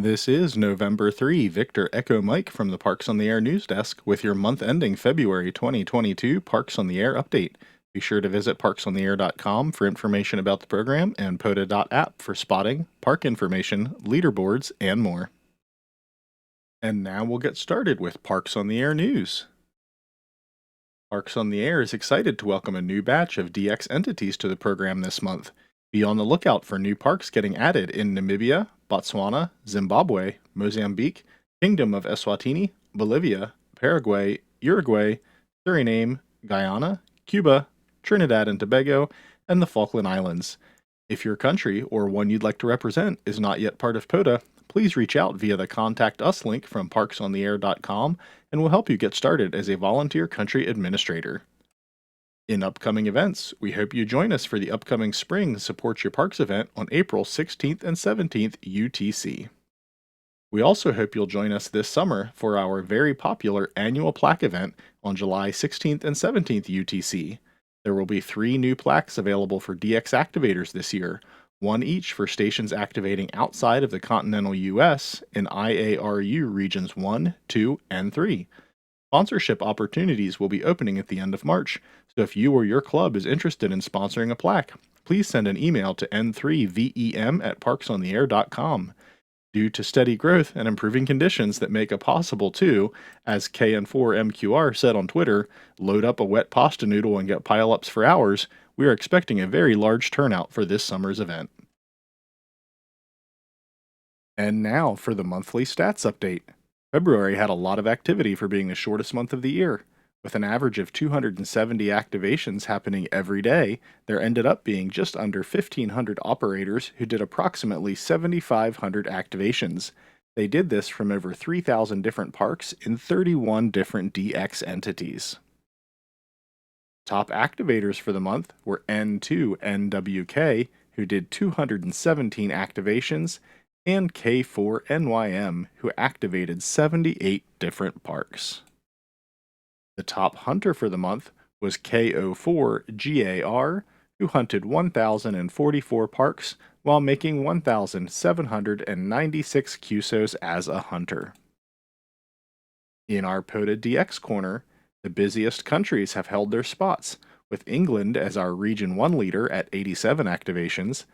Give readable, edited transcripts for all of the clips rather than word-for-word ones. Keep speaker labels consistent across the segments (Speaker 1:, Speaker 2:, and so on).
Speaker 1: This is November 3, Victor Echo Mike from the Parks on the Air news desk with your month ending February 2022 Parks on the Air update. Be sure to visit parksontheair.com for information about the program and pota.app for spotting, park information, leaderboards, and more. And now we'll get started with Parks on the Air news. Parks on the Air is excited to welcome a new batch of DX entities to the program this month. Be on the lookout for new parks getting added in Namibia, Botswana, Zimbabwe, Mozambique, Kingdom of Eswatini, Bolivia, Paraguay, Uruguay, Suriname, Guyana, Cuba, Trinidad and Tobago, and the Falkland Islands. If your country, or one you'd like to represent, is not yet part of POTA, please reach out via the Contact Us link from parksontheair.com and we'll help you get started as a volunteer country administrator. In upcoming events, we hope you join us for the upcoming Spring Support Your Parks event on April 16th and 17th UTC. We also hope you'll join us this summer for our very popular annual plaque event on July 16th and 17th UTC. There will be 3 new plaques available for DX activators this year, one each for stations activating outside of the continental US in IARU regions 1, 2, and 3. Sponsorship opportunities will be opening at the end of March, so if you or your club is interested in sponsoring a plaque, please send an email to n3vem@parksontheair.com. Due to steady growth and improving conditions that make it possible to, as KN4MQR said on Twitter, load up a wet pasta noodle and get pile-ups for hours, we are expecting a very large turnout for this summer's event. And now for the monthly stats update. February had a lot of activity for being the shortest month of the year. With an average of 270 activations happening every day, there ended up being just under 1,500 operators who did approximately 7,500 activations. They did this from over 3,000 different parks in 31 different DX entities. Top activators for the month were N2NWK, who did 217 activations, and K4NYM, who activated 78 different parks. The top hunter for the month was KO4GAR, who hunted 1,044 parks while making 1,796 QSOs as a hunter. In our POTA DX corner, the busiest countries have held their spots, with England as our Region 1 leader at 87 activations,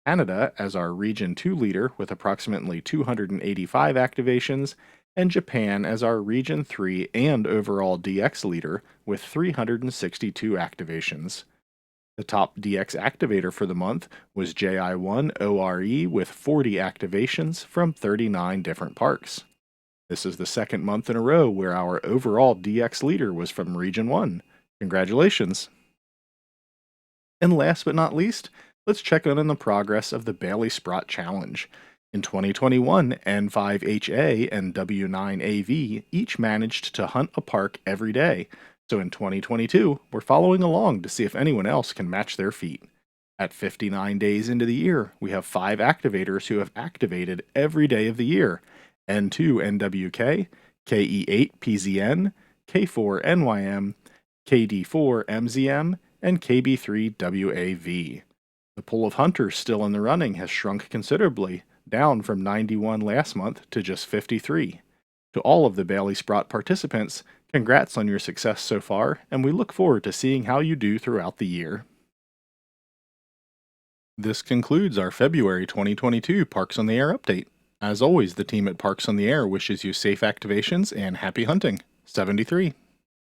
Speaker 1: Canada as our Region 2 leader with approximately 285 activations, and Japan as our Region 3 and overall DX leader with 362 activations. The top DX activator for the month was JI1ORE with 40 activations from 39 different parks. This is the second month in a row where our overall DX leader was from Region 1. Congratulations! And last but not least, let's check in on the progress of the Bailey Sprott Challenge. In 2021, N5HA and W9AV each managed to hunt a park every day, so in 2022, we're following along to see if anyone else can match their feat. At 59 days into the year, we have 5 activators who have activated every day of the year: N2NWK, KE8PZN, K4NYM, KD4MZM, and KB3WAV. The pool of hunters still in the running has shrunk considerably, down from 91 last month to just 53. To all of the Bailey Sprott participants, congrats on your success so far, and we look forward to seeing how you do throughout the year. This concludes our February 2022 Parks on the Air update. As always, the team at Parks on the Air wishes you safe activations and happy hunting. 73.